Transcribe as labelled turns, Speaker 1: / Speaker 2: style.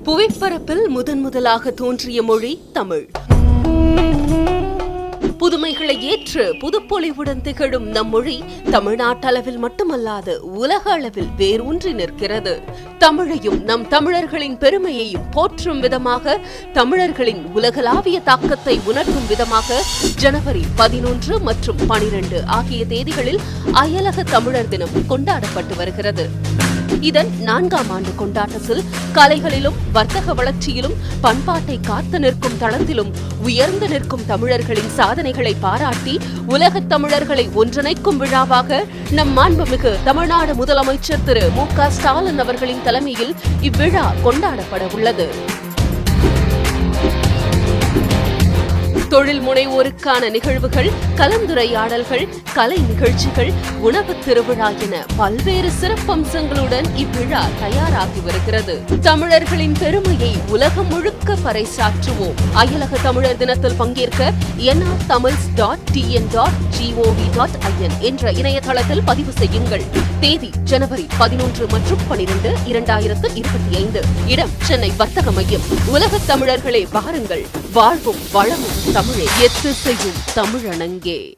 Speaker 1: புவிப்பரப்பில் முதலாக தோன்றிய மொழி தமிழ். புதுமைகளை ஏற்று புதுப்பொலிவுடன் திகழும் நம் மொழி தமிழ்நாட்டளவில் மட்டுமல்லாது உலக அளவில் வேரூன்றி நிற்கிறது. தமிழையும் நம் தமிழர்களின் பெருமையையும் போற்றும் விதமாக, தமிழர்களின் உலகளாவிய தாக்கத்தை உணர்த்தும் விதமாக ஜனவரி 11 மற்றும் 12 ஆகிய தேதிகளில் அயலக தமிழர் தினம் கொண்டாடப்பட்டு வருகிறது. இதன் 4ஆம் ஆண்டு கொண்டாட்டத்தில் கலைகளிலும் வர்த்தக வளர்ச்சியிலும் பண்பாட்டை காத்து நிற்கும் தளத்திலும் உயர்ந்து நிற்கும் தமிழர்களின் சாதனைகளை பாராட்டி உலகத் தமிழர்களை ஒன்றிணைக்கும் விழாவாக நம் மாண்புமிகு தமிழ்நாடு முதலமைச்சர் திரு மு.க. ஸ்டாலின் அவர்களின் தலைமையில் இவ்விழா கொண்டாடப்பட உள்ளது. தொழில் முனைவோருக்கான நிகழ்வுகள், கலந்துரையாடல்கள், கலை நிகழ்ச்சிகள், உணவு திருவிழா என பல்வேறு சிறப்பம்சங்களுடன் இவ்விழா தயாராகி வருகிறது. தமிழர்களின் பெருமையை உலகம் முழுக்க பறைசாற்றுவோம். அயலக தமிழர் தினத்தில் பங்கேற்க nrtamils.tn.gov.in என்ற இணையதளத்தில் பதிவு செய்யுங்கள். தேதி ஜனவரி 11 மற்றும் 12, 2025. இடம் சென்னை வர்த்தக மையம். உலகத் தமிழர்களே வாருங்கள், வாழ்வும் வளமும் தமிழே, எத்திசையும் தமிழனங்கே.